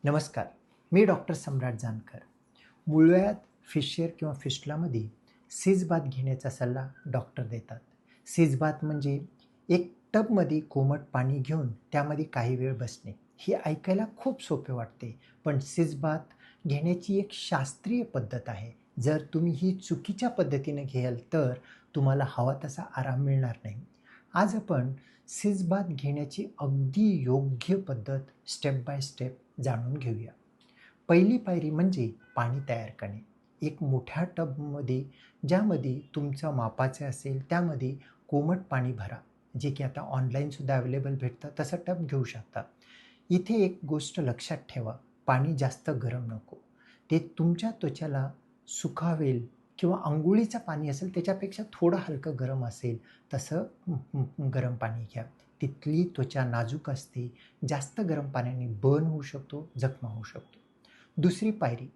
नमस्कार. मी डॉक्टर सम्राट जानकर. मूळव्याध, फिशर किंवा फिस्टुलामध्ये सीज बाथ घेण्याचा सल्ला डॉक्टर देतात. सीज बाथ म्हणजे एक टबमध्ये कोमट पाणी घेऊन त्यामध्ये काही वेळ बसणे. हे ऐकायला खूप सोपे वाटते, पण सीज बाथ घेण्याची एक शास्त्रीय पद्धत आहे. जर तुम्ही ही चुकीच्या पद्धतीने घ्याल तर तुम्हाला हवा तसा आराम मिळणार नाही. आज आपण सीज बाथ घेण्याची अगदी योग्य पद्धत स्टेप बाय स्टेप जाणून घेऊया. पहिली पायरी म्हणजे पाणी तयार करणे. एक मोठ्या टबमध्ये ज्यामध्ये तुमचं मापाचे असेल त्यामध्ये कोमट पाणी भरा. जे की आता ऑनलाईनसुद्धा अवेलेबल भेटतं तसं टब घेऊ शकता. इथे एक गोष्ट लक्षात ठेवा, पाणी जास्त गरम नको. ते तुमच्या त्वचेला सुखावेल किंवा अंघोळीचं पाणी असेल त्याच्यापेक्षा थोडं हलकं गरम असेल तसं गरम पाणी घ्या. तिथली त्वचा नाजूक असते. जास्त गरम पाण्याने बर्न होऊ शकतो, जखमा होऊ शकतो. दुसरी पायरी,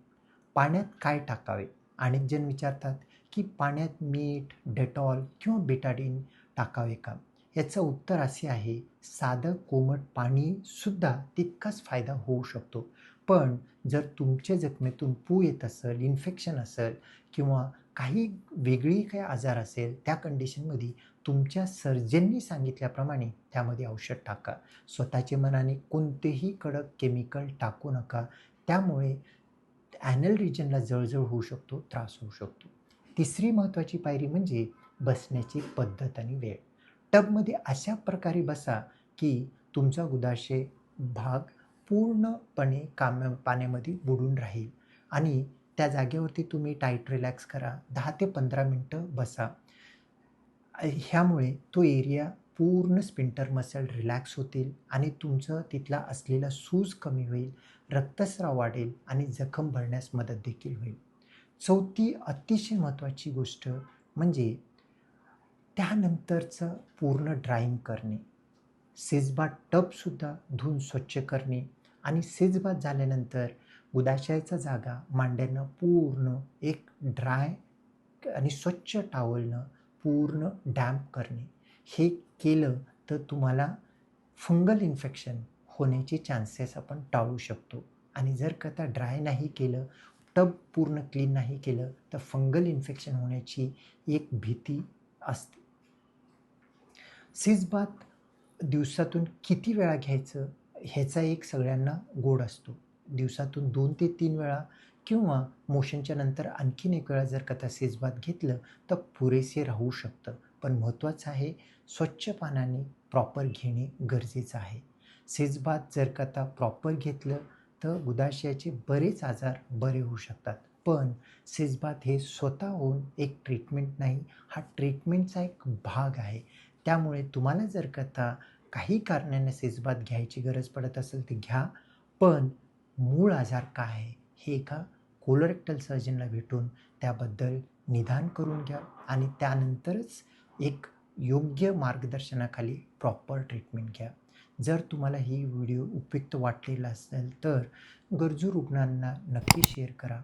पाण्यात काय टाकावे? अनेक जण विचारतात, की पाण्यात मीठ, डेटॉल किंवा बेटाडीन टाकावे का? याचं उत्तर असे आहे, साधं कोमट पाणीसुद्धा तितकाच फायदा होऊ शकतो. पण जर तुमच्या जखमेतून पू येत असेल, इन्फेक्शन असेल किंवा काही वेगळी काही आजार असेल, त्या कंडिशनमध्ये तुमच्या सर्जननी सांगितल्याप्रमाणे त्यामध्ये औषध टाका. स्वतःच्या मनाने कोणतेही कडक केमिकल टाकू नका. त्यामुळे ॲनल रिजनला जळजळ होऊ शकतो, त्रास होऊ शकतो. तिसरी महत्त्वाची पायरी म्हणजे बसण्याची पद्धत आणि वेळ. टबमध्ये अशा प्रकारे बसा, की तुमचा गुदाशय भाग पूर्णपणे पाण्यामध्ये बुडून राहील आणि त्या जागेवरती तुम्ही टाईट रिलॅक्स करा. 10 ते 15 मिनिटं बसा. ह्यामुळे तो एरिया पूर्ण स्पिंटर मसल रिलॅक्स होतील आणि तुमचं तिथला असलेला सूज कमी होईल, रक्तस्राव वाढेल आणि जखम भरण्यास मदत देखील होईल. चौथी अतिशय महत्त्वाची गोष्ट म्हणजे त्यानंतरचं पूर्ण ड्रायिंग करणे. सेजबाथ टबसुद्धा धुवून स्वच्छ करणे आणि सेजबाथ झाल्यानंतर उदाशयाचा जागा मांड्यांना पूर्ण एक ड्राय आणि स्वच्छ टॉवेलनं पूर्ण डॅम्प करणे. हे केलं तर तुम्हाला फंगल इन्फेक्शन होण्याचे चान्सेस आपण टाळू शकतो आणि जर का आता ड्राय नाही केलं, टब पूर्ण क्लीन नाही केलं, तर फंगल इन्फेक्शन होण्याची एक भीती असते. सीज बाथ दिवसातून किती वेळा घ्यायचं ह्याचा एक सगळ्यांना गोड असतो. दिवसातून 2 ते 3 वेळा किंवा मोशनच्या नंतर आणखीन 1 वेळा जर का सीज बाथ घेतलं तर पुरेसे राहू शकतं. पण महत्त्वाचं आहे स्वच्छ पाण्याने प्रॉपर घेणे गरजेचं आहे. सीज बाथ जर का आता प्रॉपर घेतलं तर गुदाशयाचे बरेच आजार बरे होऊ शकतात. पण सीज बाथ हे स्वतःहून एक ट्रीटमेंट नाही, हा ट्रीटमेंटचा एक भाग आहे. त्यामुळे तुम्हाला जर का आता काही कारणाने सेजबाथ घ्यायची गरज पडत असेल तर घ्या. पण मूळ आजार काय आहे हे एका कोलोरेक्टल सर्जनला भेटून त्याबद्दल निदान करून घ्या आणि त्यानंतरच एक योग्य मार्गदर्शनाखाली प्रॉपर ट्रीटमेंट घ्या. जर तुम्हाला ही व्हिडिओ उपयुक्त वाटलेला असेल तर गरजू रुग्णांना नक्की शेअर करा.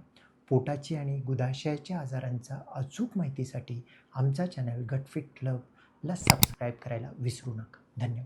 पोटाची आणि गुदाशयाच्या आजारांचा अचूक माहितीसाठी आमचा चॅनल गटफिट क्लबला सबस्क्राईब करायला विसरू नका. धन्यवाद.